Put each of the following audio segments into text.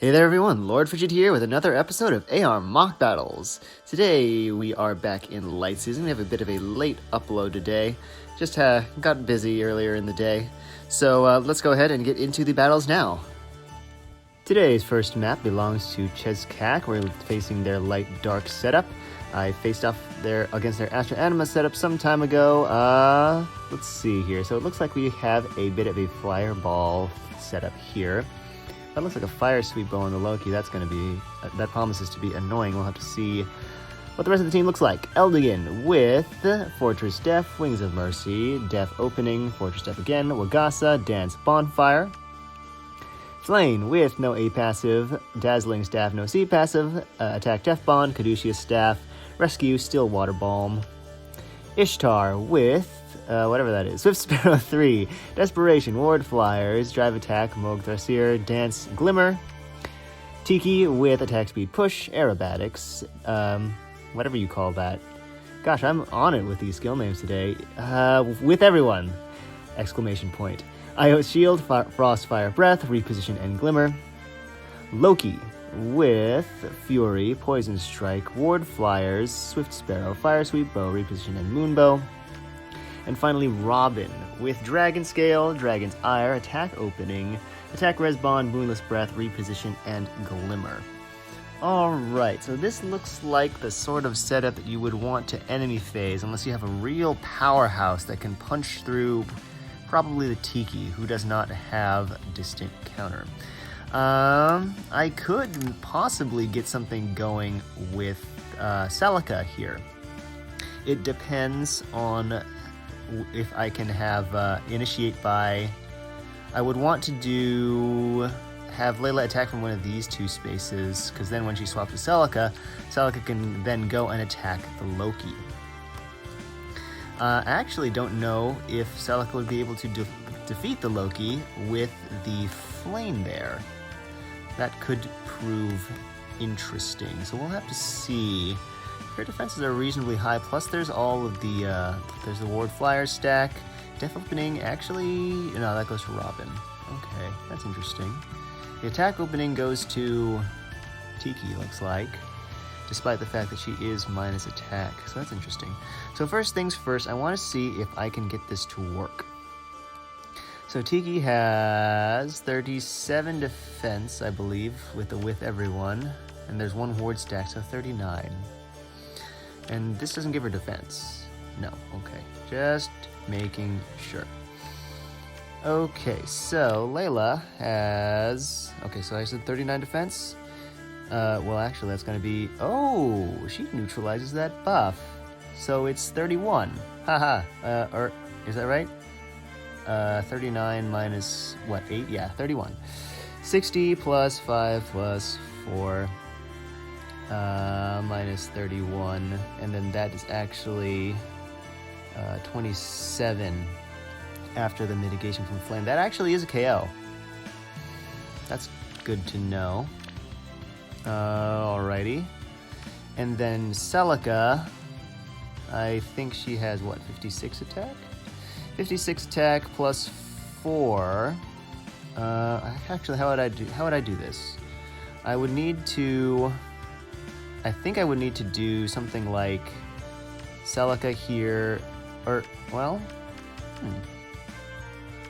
Hey there everyone, Lord Frigid here with another episode of AR Mock Battles. Today we are back in light season. We have a bit of a late upload today. Just got busy earlier in the day. So let's go ahead and get into the battles now. Today's first map belongs to Cheskak. We're facing their light-dark setup. I faced off against their Astra Anima setup some time ago. Let's see here. So it looks like we have a bit of a fireball setup here. That looks like a fire sweep bow on the Loki. That promises to be annoying. We'll have to see what the rest of the team looks like. Eldigan with Fortress Death, Wings of Mercy, Death Opening, Fortress Death again, Wagasa, Dance Bonfire. Flane with no A passive, Dazzling Staff, no C passive, Attack Death Bond, Caduceus Staff, Rescue, Still Water Balm. Ishtar with whatever that is. Swift Sparrow 3, Desperation, Ward Flyers, Drive Attack, Moog Thrasier, Dance, Glimmer. Tiki with Attack Speed Push, Aerobatics, whatever you call that. Gosh, I'm on it with these skill names today. With everyone! Exclamation point. Io Shield, Frostfire Breath, Reposition and Glimmer. Loki with Fury, Poison Strike, Ward Flyers, Swift Sparrow, Fire Sweep Bow, Reposition and Moonbow. And finally, Robin with Dragon Scale, Dragon's Ire, Attack Opening, Attack Res Bond, Moonless Breath, Reposition, and Glimmer. Alright, so this looks like the sort of setup that you would want to enemy phase, unless you have a real powerhouse that can punch through probably the Tiki, who does not have Distant Counter. I could possibly get something going with Celica here. It depends on if I can have Initiate by... I would want to have Layla attack from one of these two spaces, because then when she swaps to Celica, Celica can then go and attack the Loki. I actually don't know if Celica would be able to defeat the Loki with the Flame there. That could prove interesting, so we'll have to see. Her defenses are reasonably high, plus there's all of the, there's the Ward Flyer stack. Death Opening, actually, no, that goes to Robin. Okay, that's interesting. The attack opening goes to Tiki, looks like, despite the fact that she is minus attack, so that's interesting. So first things first, I want to see if I can get this to work. So Tiki has 37 defense, I believe, with everyone, and there's one ward stack, so 39. And this doesn't give her defense. No, okay. Just making sure. Okay, so Layla has... Okay, so I said 39 defense. Well, actually, that's going to be... Oh, she neutralizes that buff. So it's 31. Haha. Or, is that right? 39 minus, what, 8? Yeah, 31. 60 plus 5 plus 4... minus 31, and then that is actually 27 after the mitigation from Flame. That actually is a KO. That's good to know. Alrighty. And then Celica, I think she has, what, 56 attack? 56 attack plus 4. Actually, how would I do this? I would need to... I think I would need to do something like Celica here, or, well,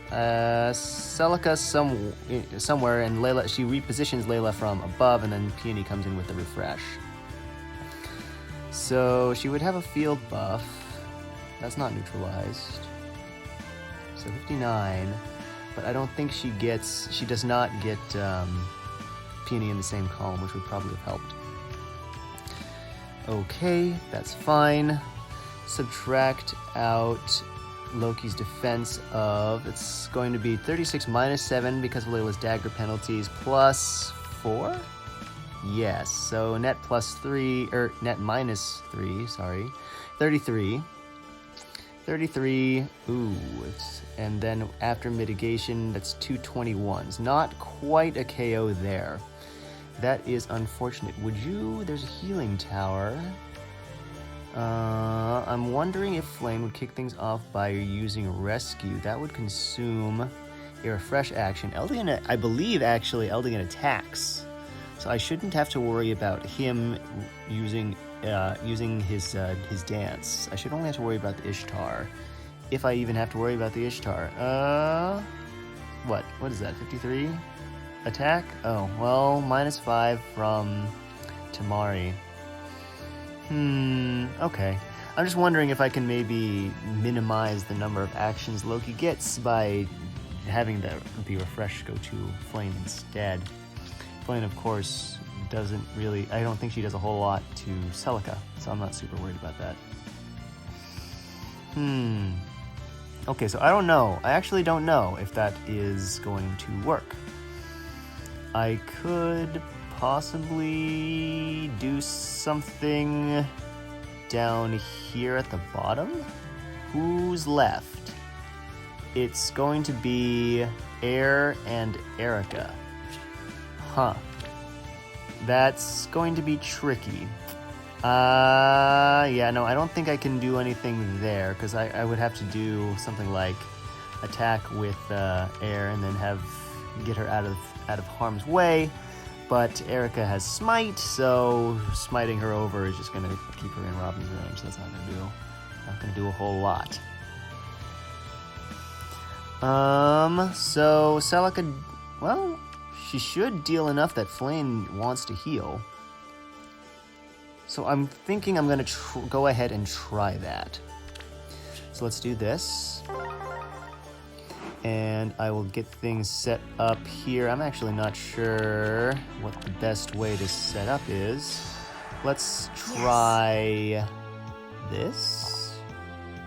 Celica somewhere, and Layla, she repositions Layla from above, and then Peony comes in with the refresh. So she would have a field buff. That's not neutralized. So 59, but I don't think she does not get Peony in the same column, which would probably have helped. Okay, that's fine. Subtract out Loki's defense of... It's going to be 36 minus 7 because of Layla's dagger penalties, plus 4? Yes, so net plus 3, or net minus 3, sorry. 33. 33, ooh, and then after mitigation, that's 221s. Not quite a KO there. That is unfortunate. There's a healing tower. I'm wondering if Flame would kick things off by using Rescue. That would consume a refresh action. Eldigan, I believe, actually, Eldigan attacks. So I shouldn't have to worry about him using his dance. I should only have to worry about the Ishtar, if I even have to worry about the Ishtar. What is that? 53 attack? Oh well, -5 from Tamari. Okay. I'm just wondering if I can maybe minimize the number of actions Loki gets by having the refresh go to Flame instead. Flame, of course, doesn't really... I don't think she does a whole lot to Celica, so I'm not super worried about that. Okay, so I don't know. I actually don't know if that is going to work. I could possibly do something down here at the bottom. Who's left? It's going to be Air and Erica. Huh. That's going to be tricky. Yeah, no, I don't think I can do anything there, because I would have to do something like attack with Air and then get her out of harm's way. But Erica has Smite, so smiting her over is just gonna keep her in Robin's range. That's not gonna do a whole lot. So Celica, well, she should deal enough that Flame wants to heal. So I'm thinking I'm gonna go ahead and try that. So let's do this. And I will get things set up here. I'm actually not sure what the best way to set up is. Let's try this.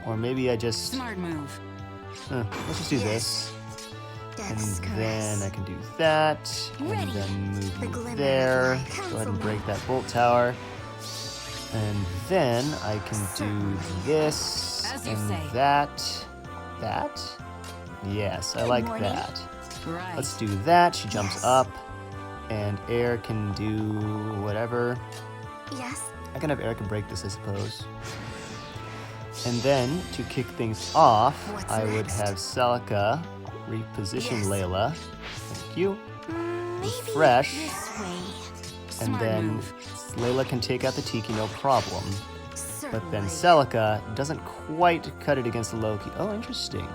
Or maybe I just... Smart move. Let's just do this. And then I can do that. And then move there. Go ahead and break that bolt tower. And then I can do this and that. That? Yes, I like that. Right. Let's do that. She jumps up, and Air can do whatever. Yes. I can have Air can break this, I suppose. And then, to kick things off, I would have Celica reposition Layla. Thank you. Refresh. And then Layla can take out the Tiki, no problem. But then Celica doesn't quite cut it against Loki. Oh, interesting.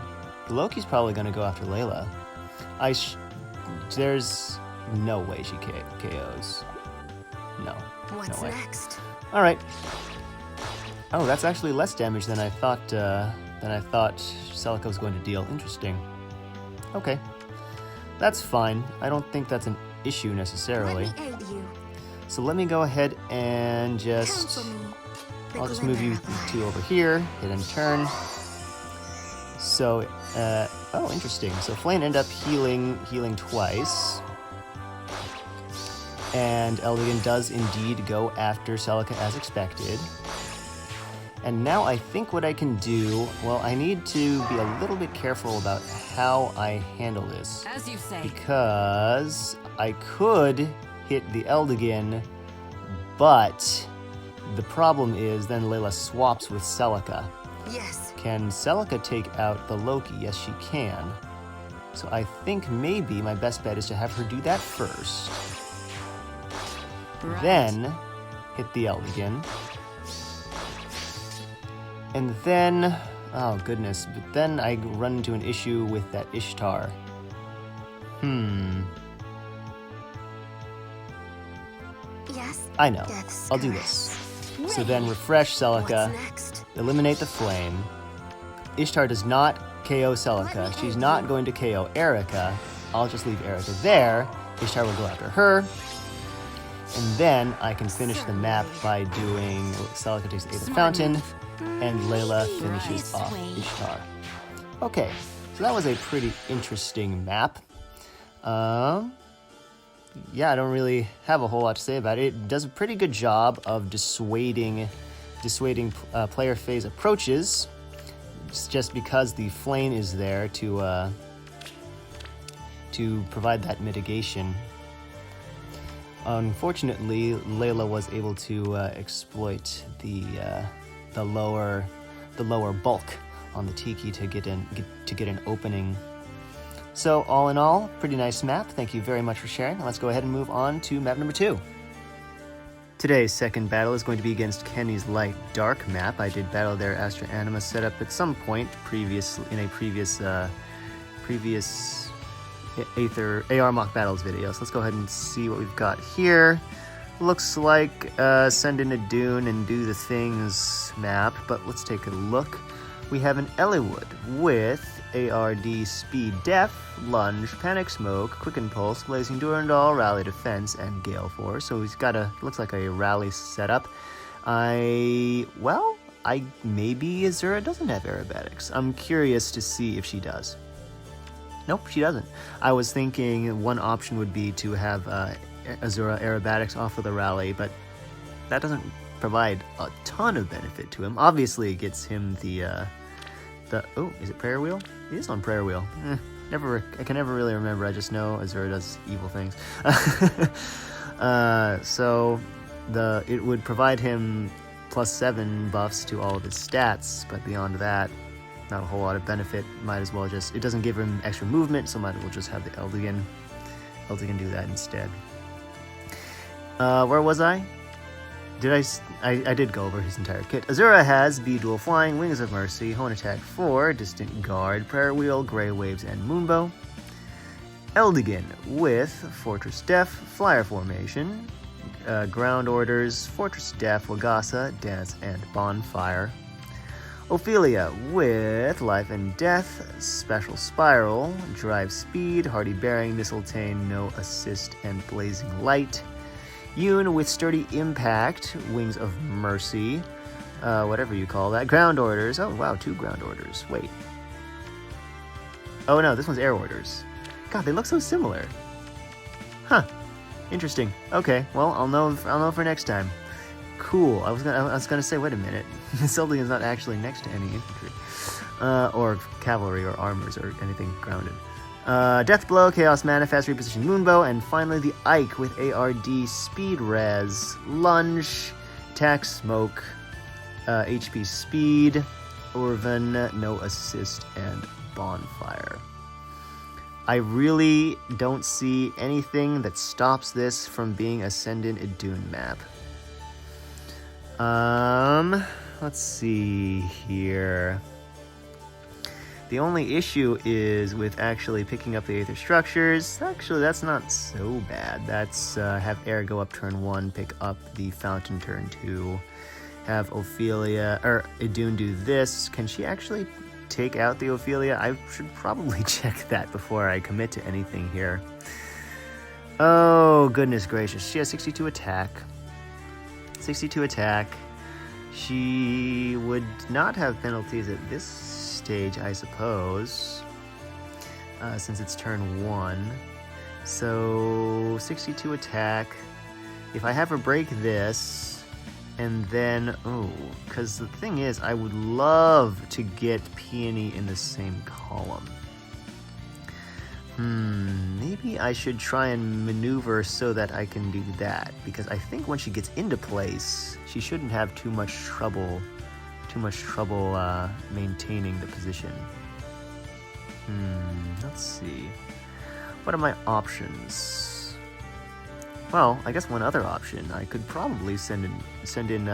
Loki's probably going to go after Layla. There's no way she KOs. No. What's no way. next? All right. Oh, that's actually less damage than I thought. Celica was going to deal. Interesting. Okay, that's fine. I don't think that's an issue necessarily. Let me aid you. So let me go ahead and just... Counsel me. I'll just move you two over here. Hit and turn. So, oh, interesting. So Flame ended up healing twice. And Eldigan does indeed go after Celica as expected. And now I think what I can do, well, I need to be a little bit careful about how I handle this. As you say. Because I could hit the Eldigan, but the problem is then Layla swaps with Celica. Yes. Can Celica take out the Loki? Yes, she can. So I think maybe my best bet is to have her do that first. Right. Then hit the Eldigan. And then, oh goodness, but then I run into an issue with that Ishtar. Yes. I know. Death's I'll do curse. this. So then refresh Celica, What's next? eliminate the flame. Ishtar does not KO Celica. She's not going to KO Erica. I'll just leave Erica there. Ishtar will go after her. And then I can finish the map by doing Celica takes the Aether Fountain, and Layla finishes off Ishtar. Okay, so that was a pretty interesting map. Yeah, I don't really have a whole lot to say about it. It does a pretty good job of dissuading player phase approaches. It's just because the flame is there to provide that mitigation. Unfortunately, Layla was able to exploit the lower bulk on the Tiki to get an opening So all in all, pretty nice map. Thank you very much for sharing. Let's go ahead and move on to map number 2. Today's second battle is going to be against Kenny's Light Dark map. I did battle their Astra Anima setup at some point in a previous Aether AR Mock Battles video. So let's go ahead and see what we've got here. Looks like send in a Dune and do the things map, but let's take a look. We have an Eliwood with ARD Speed Def, Lunge, Panic Smoke, Quicken Pulse, Blazing Durandal, Rally Defense, and Gale Force. So he's got looks like a rally setup. Maybe Azura doesn't have aerobatics. I'm curious to see if she does. Nope, she doesn't. I was thinking one option would be to have Azura aerobatics off of the rally, but that doesn't provide a ton of benefit to him. Obviously, it gets him oh, is it Prayer Wheel? It is on Prayer Wheel. I can never really remember. I just know Azura does evil things. So it would provide him +7 buffs to all of his stats, but beyond that, not a whole lot of benefit. Might as well just, it doesn't give him extra movement, so might as well just have the Eldigan do that instead. Where was I? I did go over his entire kit. Azura has B Dual Flying, Wings of Mercy, Hone Attack 4, Distant Guard, Prayer Wheel, Grey Waves, and Moonbow. Eldigan with Fortress Def, Flyer Formation, Ground Orders, Fortress Def, Wagasa, Dance, and Bonfire. Ophelia with Life and Death, Special Spiral, Drive Speed, Hardy Bearing, Mistletoe, No Assist, and Blazing Light. Yoon with Sturdy Impact, Wings of Mercy, whatever you call that. Ground Orders. Oh, wow, 2 Ground Orders. Wait. Oh, no, this one's Air Orders. God, they look so similar. Huh. Interesting. Okay, well, I'll know for next time. Cool. I was gonna say, wait a minute. This Eldigan is not actually next to any infantry. Or cavalry or armors or anything grounded. Death Blow, Chaos Manifest, Reposition Moonbow, and finally the Ike with ARD Speed Res, Lunge, Attack Smoke, HP Speed, Orvan, No Assist, and Bonfire. I really don't see anything that stops this from being a Send-in Idun map. Let's see here. The only issue is with actually picking up the Aether Structures. Actually, that's not so bad. That's have Air go up turn 1, pick up the Fountain turn 2, have Ophelia, or Idun do this. Can she actually take out the Ophelia? I should probably check that before I commit to anything here. Oh, goodness gracious. She has 62 attack. 62 attack. She would not have penalties at this stage, I suppose, since it's turn 1. So 62 attack. If I have her break this, and then because the thing is, I would love to get Peony in the same column. Maybe I should try and maneuver so that I can do that, because I think when she gets into place, she shouldn't have too much trouble maintaining the position. Let's see. What are my options? Well, I guess one other option, I could probably send in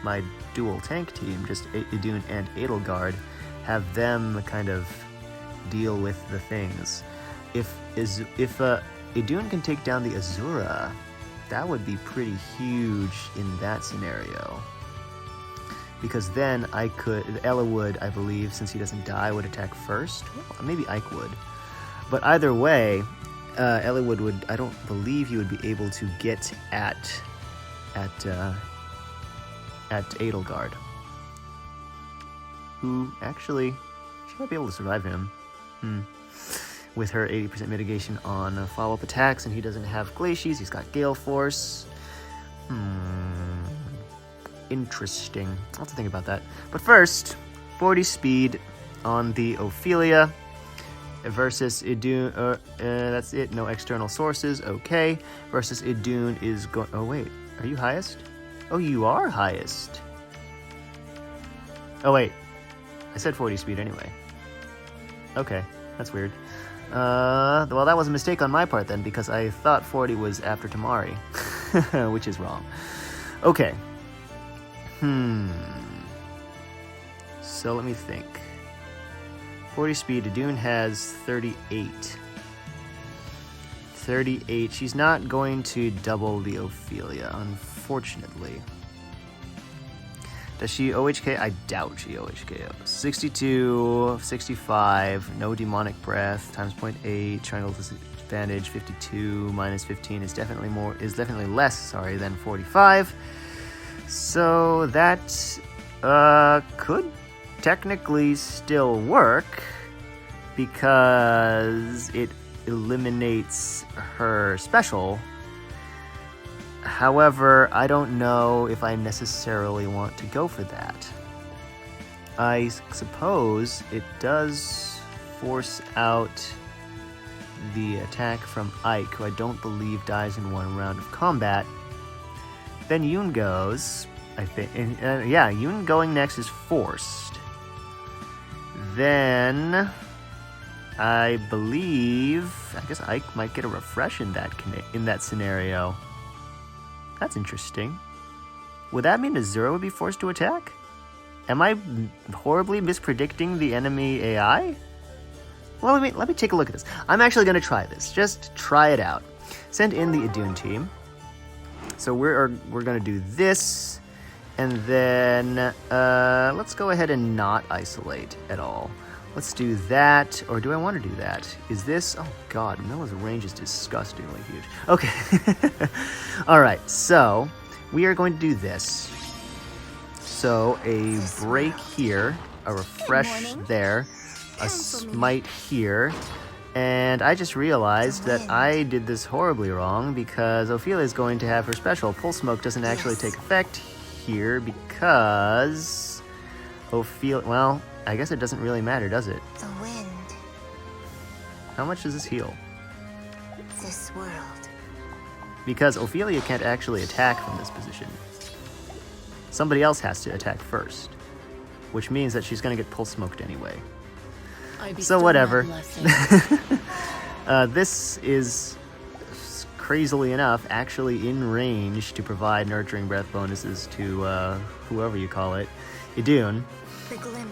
my dual tank team, just Idun and Edelgard, have them kind of deal with the things. If Idun can take down the Azura, that would be pretty huge in that scenario. Because then I could, Eliwood, I believe, since he doesn't die, would attack first. Well, maybe Ike would. But either way, Eliwood would, I don't believe he would be able to get at Edelgard. Who actually, she might be able to survive him. With her 80% mitigation on follow-up attacks, and he doesn't have Glacies, he's got Gale Force. Interesting. I'll have to think about that. But first, 40 speed on the Ophelia versus Idun. That's it, no external sources, okay. Versus Idun is going, oh wait, are you highest? Oh, you are highest. Oh wait, I said 40 speed anyway. Okay, that's weird. Well, that was a mistake on my part then, because I thought 40 was after Tamari, which is wrong. Okay. So let me think. 40 speed, Idun has 38. 38. She's not going to double the Ophelia, unfortunately. Does she OHK? I doubt she OHK. 62, 65, no demonic breath, times 0.8, triangle disadvantage, 52 minus 15 is definitely less, sorry, than 45. So that could technically still work because it eliminates her special. However, I don't know if I necessarily want to go for that. I suppose it does force out the attack from Ike, who I don't believe dies in one round of combat. Then Yoon goes, I think. Yeah, Yoon going next is forced. Then I believe, I guess Ike might get a refresh in that scenario. That's interesting. Would that mean Azura would be forced to attack? Am I horribly mispredicting the enemy AI? Well, let me take a look at this. I'm actually going to try this. Just try it out. Send in the Idun team. So we're going to do this, and then let's go ahead and not isolate at all. Let's do that, or do I want to do that? Is this... Oh, God, Milla's range is disgustingly huge. Okay. All right, so we are going to do this. So a break here, a refresh there, a smite here, and I just realized that I did this horribly wrong because Ophelia is going to have her special. Pull Smoke doesn't actually take effect here because Ophelia... Well... I guess it doesn't really matter, does it? The wind. How much does this heal? This world. Because Ophelia can't actually attack from this position. Somebody else has to attack first, which means that she's going to get pull smoked anyway. So whatever. This is, crazily enough, actually in range to provide Nurturing Breath bonuses to whoever you call it, Idun.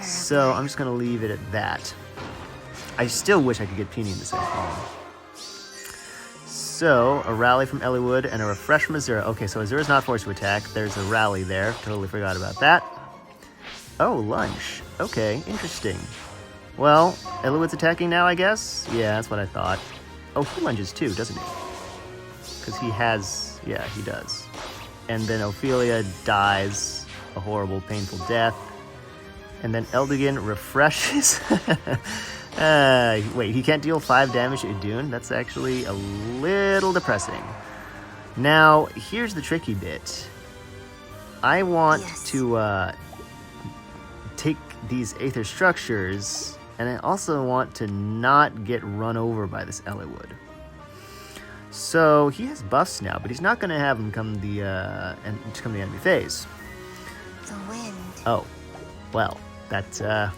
So I'm just going to leave it at that. I still wish I could get Peony in the same column. So, a rally from Elliewood and a refresh from Azura. Okay, so Azura's not forced to attack. There's a rally there. Totally forgot about that. Oh, lunge. Okay, interesting. Well, Elliewood's attacking now, I guess? Yeah, that's what I thought. Oh, he lunges too, doesn't he? Because he has... Yeah, he does. And then Ophelia dies a horrible, painful death. And then Eldigan refreshes. Wait, he can't deal 5 damage to Idun? That's actually a little depressing. Now, here's the tricky bit. I want to take these Aether structures, and I also want to not get run over by this Elliewood. So, he has buffs now, but he's not going to have them come the enemy phase. The wind. Oh, well. That's, that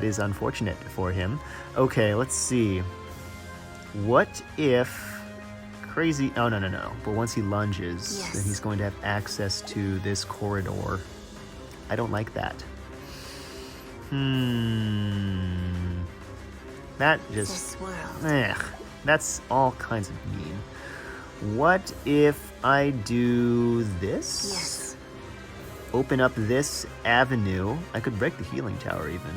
is unfortunate for him. Okay, let's see. What if crazy... Oh, no. But once he lunges, then he's going to have access to this corridor. I don't like that. That just... that's all kinds of mean. What if I do this? Yes. Open up this avenue. I could break the healing tower even.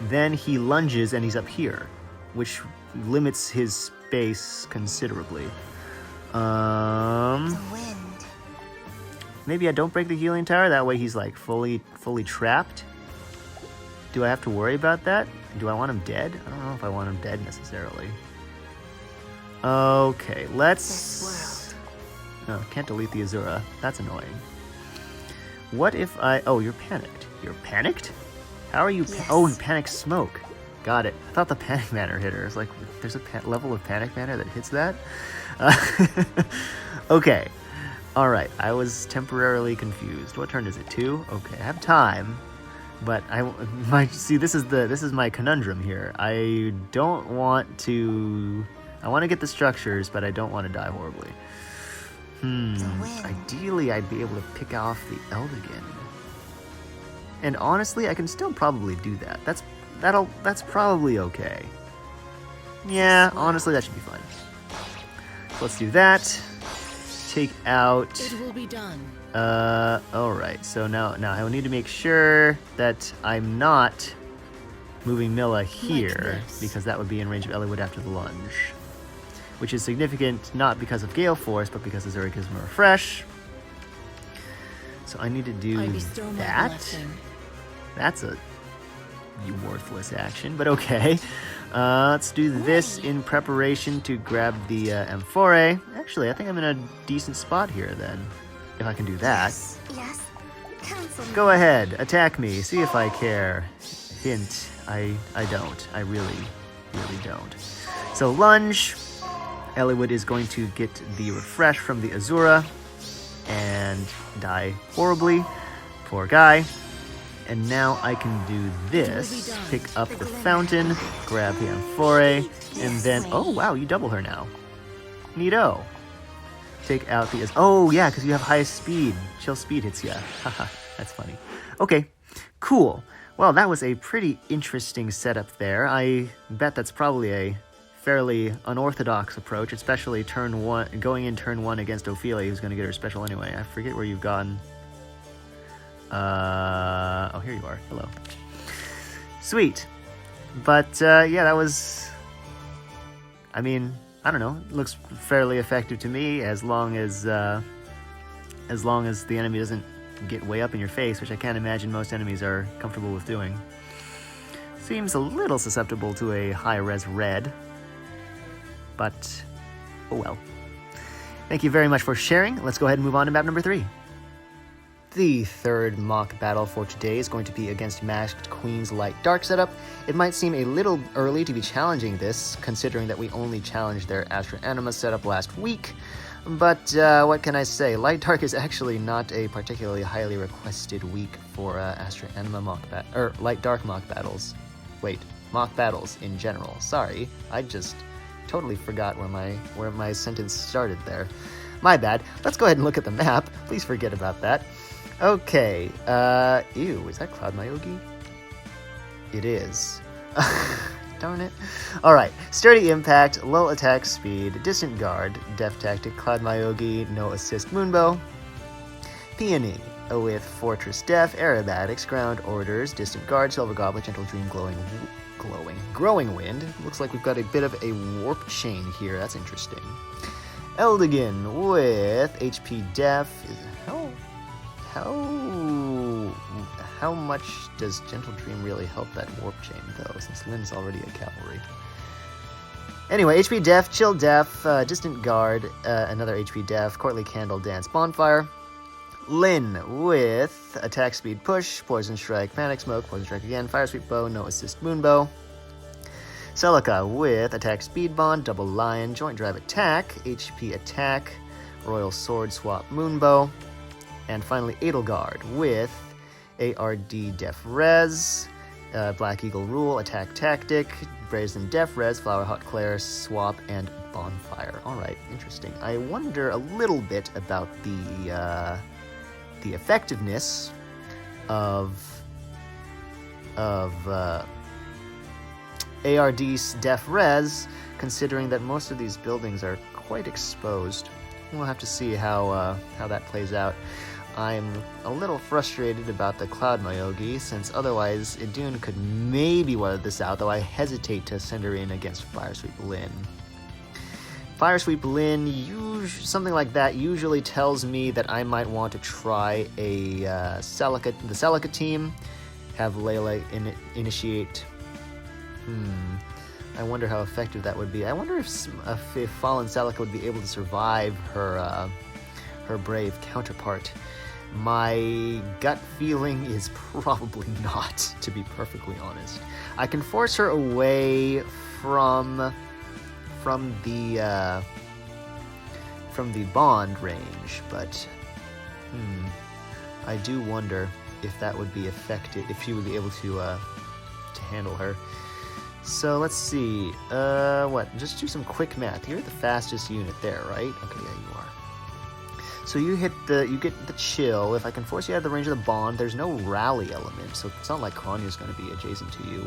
Then he lunges and he's up here, which limits his space considerably. The wind. Maybe I don't break the healing tower. That way he's like fully trapped. Do I have to worry about that? Do I want him dead? I don't know if I want him dead necessarily. Okay, let's... This world. Oh, can't delete the Azura. That's annoying. What if I... Oh, you're panicked. You're panicked? How are you... Oh, you panic smoke. Got it. I thought the panic banner hit her. It's like, there's a level of panic banner that hits that? Okay. Alright, I was temporarily confused. What turn is it? 2? Okay, I have time. But this is my conundrum here. I want to get the structures, but I don't want to die horribly. Ideally I'd be able to pick off the Eldigan. And honestly, I can still probably do that. That's probably okay. Yeah, honestly that should be fine. So let's do that. Take out. It will be done. Alright, so now I will need to make sure that I'm not moving Milla here, because that would be in range of Eliwood after the lunge. Which is significant not because of Gale Force, but because Azura gives him a refresh. So I need to do that. That's a worthless action, but okay. Let's do this in preparation to grab the Amphore. Actually, I think I'm in a decent spot here then. If I can do that. Yes. Cancel. Go ahead, attack me, see if I care. Hint, I don't. I really don't. So lunge. Eliwood is going to get the refresh from the Azura and die horribly. Poor guy. And now I can do this. Pick up the fountain, grab the Amphore, and then... Oh, wow, you double her now. Neato. Take out the... Oh, yeah, because you have highest speed. Chill speed hits ya. Haha, that's funny. Okay, cool. Well, that was a pretty interesting setup there. I bet that's probably a fairly unorthodox approach, especially going in turn 1 against Ophelia, who's going to get her special anyway. I forget where you've gone. Oh, here you are. Hello. Sweet. But, yeah, that was... I mean, I don't know. It looks fairly effective to me as long as the enemy doesn't get way up in your face, which I can't imagine most enemies are comfortable with doing. Seems a little susceptible to a high-res red. But, oh well. Thank you very much for sharing. Let's go ahead and move on to map number 3. The third mock battle for today is going to be against Masked Queen's Light Dark setup. It might seem a little early to be challenging this, considering that we only challenged their Astra Anima setup last week. But what can I say? Light Dark is actually not a particularly highly requested week for Astra Anima Light Dark mock battles. Wait, mock battles in general. Sorry, I just totally forgot where my sentence started there. My bad. Let's go ahead and look at the map. Please forget about that. Okay, ew, is that Cloud Myogi? It is. Darn it. Alright, Sturdy Impact, low attack speed, Distant Guard, Def Tactic, Cloud Myogi, no assist Moonbow, Peony with Fortress Def, Aerobatics, Ground Orders, Distant Guard, Silver Goblet, Gentle Dream, Growing Wind. Looks like we've got a bit of a warp chain here, that's interesting. Eldigan with HP Def. How much does Gentle Dream really help that warp chain, though, since Lynn's already a cavalry? Anyway, HP Def, Chill Def, Distant Guard, another HP Def, Courtly Candle, Dance, Bonfire. Lynn with Attack Speed Push, Poison Strike, Panic Smoke, Poison Strike again, Fire Sweep Bow, no assist Moonbow. Celica with Attack Speed Bond, Double Lion, Joint Drive Attack, HP Attack, Royal Sword Swap Moonbow. And finally, Edelgard with ARD Def Res, Black Eagle Rule, Attack Tactic, Brazen Def Res, Flower Hot Claire, Swap, and Bonfire. Alright, interesting. I wonder a little bit about the effectiveness of ARD's Def Res, considering that most of these buildings are quite exposed. We'll have to see how that plays out. I'm a little frustrated about the Cloud Myogi, since otherwise Idun could maybe weather this out, though I hesitate to send her in against Fire Sweep Lyn. Fire Sweep Lyn, something like that, usually tells me that I might want to try a the Celica team, have Layla initiate. I wonder how effective that would be. I wonder if Fallen Celica would be able to survive her brave counterpart. My gut feeling is probably not, to be perfectly honest. I can force her away from the bond range, but I do wonder. if that would be effective, if she would be able to handle her. So let's see. What? Just do some quick math. You're the fastest unit there, right? Okay, yeah, you are. So you get the chill. If I can force you out of the range of the bond, there's no rally element, so it's not like Kronya's going to be adjacent to you,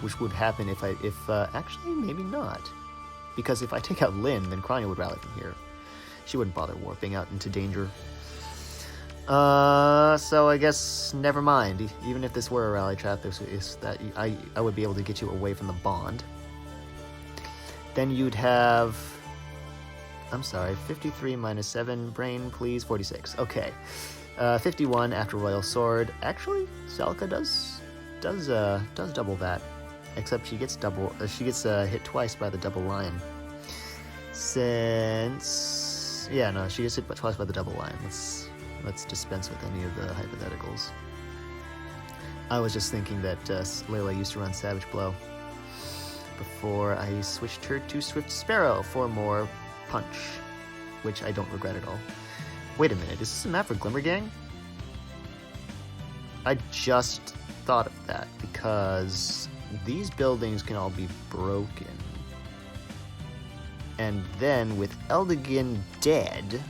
which would happen if actually maybe not, because if I take out Lyn, then Kronya would rally from here. She wouldn't bother warping out into danger. So I guess never mind. Even if this were a rally trap, I would be able to get you away from the bond. Then you'd have, I'm sorry, 53 minus 7, brain, please, 46. Okay. 51 after Royal Sword. Actually, Celica does double that. Except she gets hit twice by the double lion. Since, yeah, no, she gets hit twice by the double lion. Let's dispense with any of the hypotheticals. I was just thinking that Layla used to run Savage Blow before I switched her to Swift Sparrow for more punch, which I don't regret at all. Wait a minute, is this a map for Glimmer Gang? I just thought of that, because these buildings can all be broken. And then, with Eldigan dead,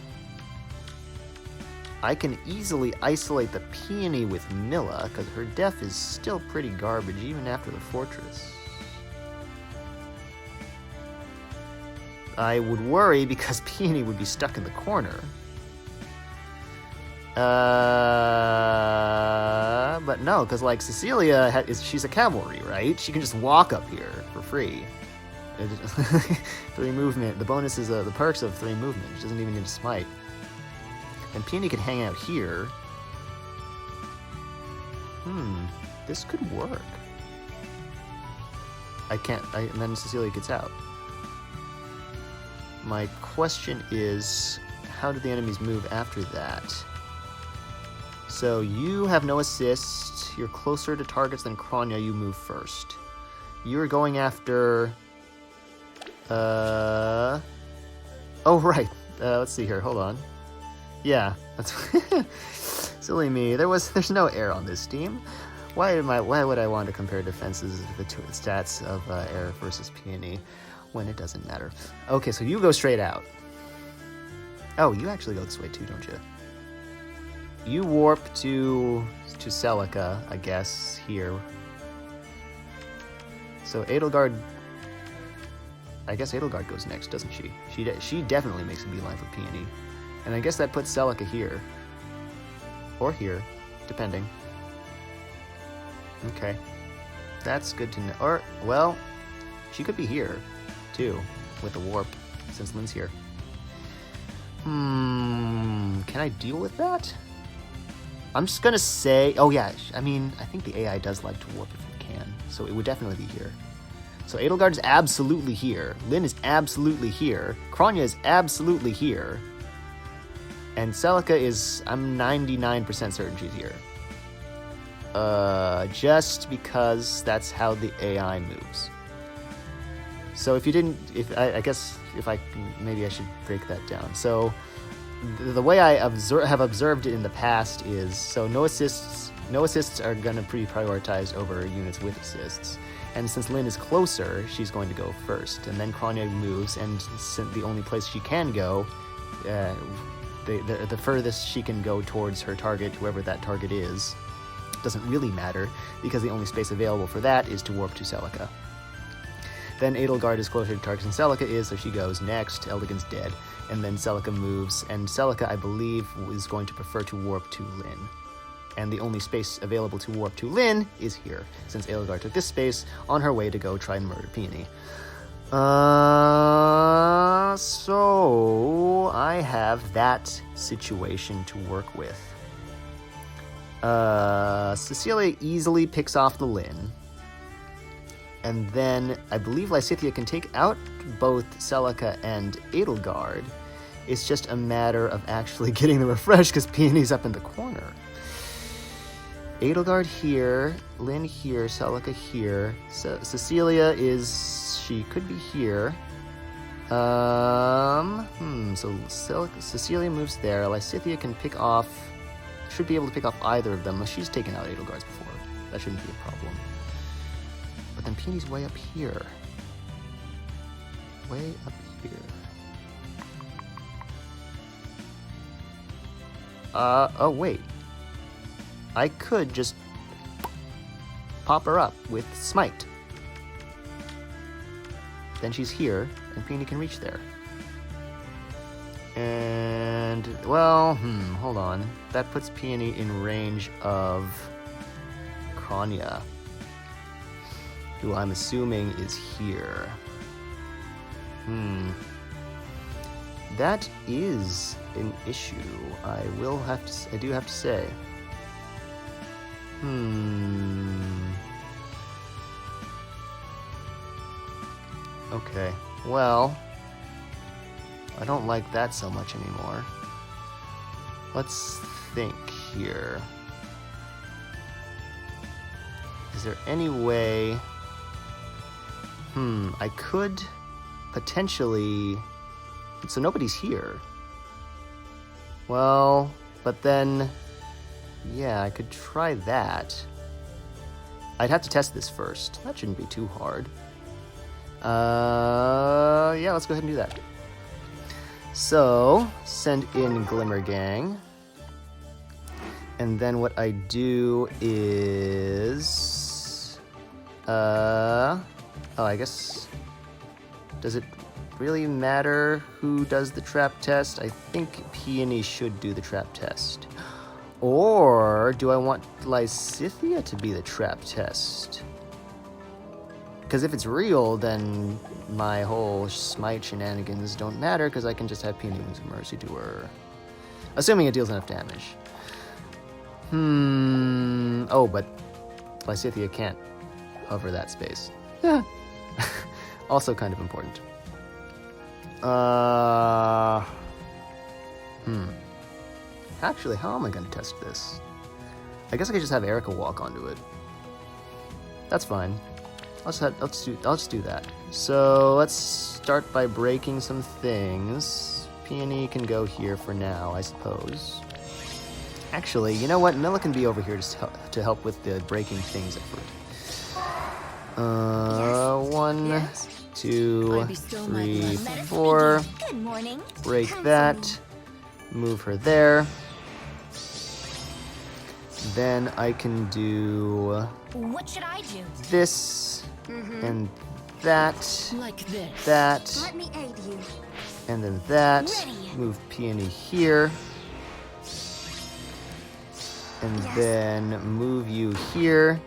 I can easily isolate the Peony with Milla, because her death is still pretty garbage, even after the fortress. I would worry, because Peony would be stuck in the corner. But no, because, like, Cecilia, she's a cavalry, right? She can just walk up here for free. 3 movement. The bonus is the perks of 3 movement. She doesn't even need to smite. And Peony could hang out here. This could work. And then Cecilia gets out. My question is, how do the enemies move after that? So you have no assist. You're closer to targets than Kronya. You move first. You're going after... Oh, right. Let's see here. Hold on. Yeah, that's silly me. There's no air on this team. Why would I want to compare defenses the two stats of air versus Peony when it doesn't matter? Okay, so you go straight out. Oh, you actually go this way too, don't you? You warp to Celica, I guess, here. So Edelgard, I guess Edelgard goes next, doesn't she? She definitely makes a beeline for Peony. And I guess that puts Celica here. Or here, depending. Okay. That's good to know. Or, well, she could be here, too, with the warp, since Lyn's here. Can I deal with that? I'm just gonna say, oh yeah, I mean, I think the AI does like to warp if it can, so it would definitely be here. So Edelgard is absolutely here. Lyn is absolutely here. Kronya is absolutely here. And Celica is, I'm 99% certain she's here. Just because that's how the AI moves. So if you didn't, I guess maybe I should break that down. So the way I have observed it in the past is, so no assists are going to be prioritized over units with assists. And since Lyn is closer, she's going to go first. And then Kronya moves, and the only place she can go, the furthest she can go towards her target, whoever that target is, doesn't really matter, because the only space available for that is to warp to Celica. Then Edelgard is closer to target than Celica is, so she goes next. Eldigan's dead. And then Celica moves, and Celica, I believe, is going to prefer to warp to Lyn. And the only space available to warp to Lyn is here, since Edelgard took this space on her way to go try and murder Peony. So I have that situation to work with. Cecilia easily picks off the Lyn. And then I believe Lysithea can take out both Celica and Edelgard. It's just a matter of actually getting the refresh, because Peony's up in the corner. Edelgard here, Lyn here, Celica here. So Cecilia she could be here. So Cecilia moves there. Lysithea can pick off should be able to pick off either of them. She's taken out Edelgards before. That shouldn't be a problem. But then Peony's way up here. Way up here. Oh wait. I could just pop her up with Smite. Then she's here, and Peony can reach there. And, well, hold on. That puts Peony in range of Kronia, who I'm assuming is here. That is an issue. I do have to say. Okay, well, I don't like that so much anymore. Let's think here. Is there any way... I could potentially... So nobody's here. Well, but then... Yeah, I could try that. I'd have to test this first. That shouldn't be too hard. Yeah, let's go ahead and do that. So, send in Glimmer Gang. And then what I do is... oh, I guess... Does it really matter who does the trap test? I think Peony should do the trap test. Or do I want Lysithea to be the trap test? Because if it's real, then my whole Smite shenanigans don't matter, because I can just have Peony Wings of Mercy to her. Assuming it deals enough damage. Oh, but Lysithea can't hover that space. Also kind of important. Actually, how am I going to test this? I guess I could just have Erica walk onto it. That's fine. I'll just do that. So let's start by breaking some things. Peony can go here for now, I suppose. Actually, you know what? Milla can be over here to help with the breaking things effort. 1, 2, 3, 4. Good morning. Break that. Move her there. Then I can do What should I do? this and that. Like this. That. Let me aid you. And then that. Ready. Move Peony here. And then move you here.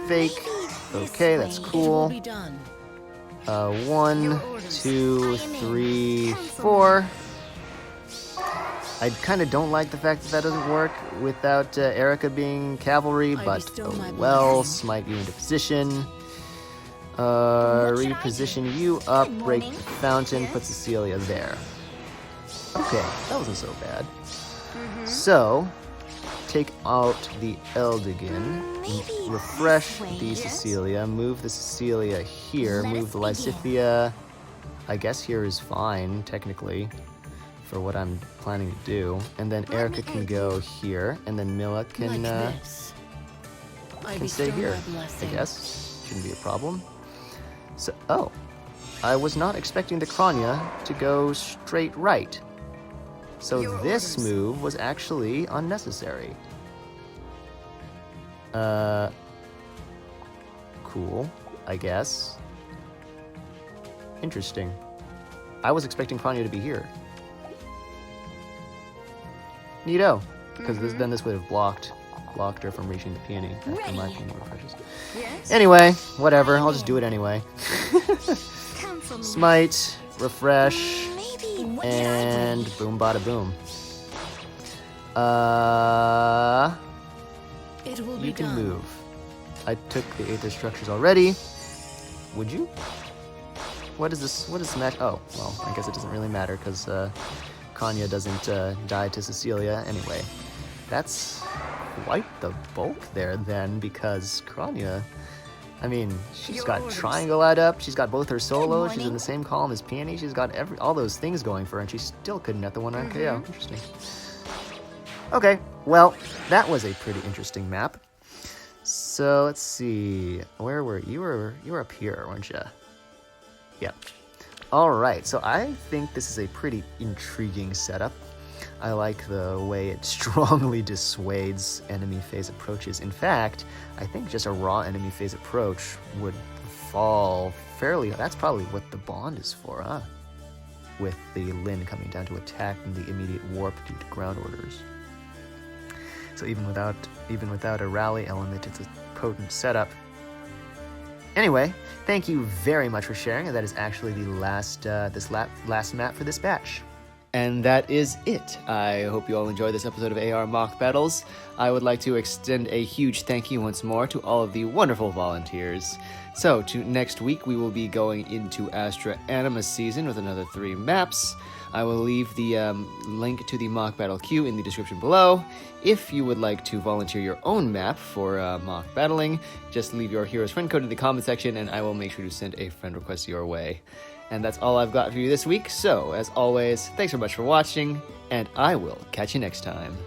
Fake. Okay, that's cool. 1, 2, 3, 4. I kind of don't like the fact that doesn't work without Erica being cavalry, but oh well, smite you into position. Reposition you up, break the fountain, put Cecilia there. Okay, that wasn't so bad. So, take out the Eldigan, refresh the Cecilia, move the Cecilia here, move the Lysithea. I guess here is fine, technically, for what I'm planning to do. And then Erica can go here, and then Milla can stay here, I guess. Shouldn't be a problem. So, oh, I was not expecting the Kronia to go straight right. So this move was actually unnecessary. Cool, I guess. Interesting. I was expecting Kronia to be here. Neato, because then this would have blocked her from reaching the Peony after my Peony refreshes. Yes. Anyway, whatever, I'll just do it anyway. Smite, refresh, and boom bada boom. You can move. I took the Aether Structures already. Would you? What is this? What is match? Oh, well, I guess it doesn't really matter because Kronia doesn't die to Cecilia anyway. That's quite the bulk there then, because Kronia, I mean, she's got Triangle Add Up, she's got both her solos, she's in the same column as Peony, she's got all those things going for her, and she still couldn't net the one on KO. Interesting. Okay, well, that was a pretty interesting map. So let's see, where were you? You were up here, weren't you? Yep. All right, so I think this is a pretty intriguing setup. I like the way it strongly dissuades enemy phase approaches. In fact, I think just a raw enemy phase approach would fall fairly. That's probably what the bond is for, huh? With the Lin coming down to attack and the immediate warp due to ground orders. So even without a rally element, it's a potent setup. Anyway, thank you very much for sharing, and that is actually the last map for this batch. And that is it. I hope you all enjoyed this episode of AR Mock Battles. I would like to extend a huge thank you once more to all of the wonderful volunteers. So, next week we will be going into Astra Anima season with another 3 maps. I will leave the link to the mock battle queue in the description below. If you would like to volunteer your own map for mock battling, just leave your hero's friend code in the comment section and I will make sure to send a friend request your way. And that's all I've got for you this week, so as always, thanks so much for watching, and I will catch you next time.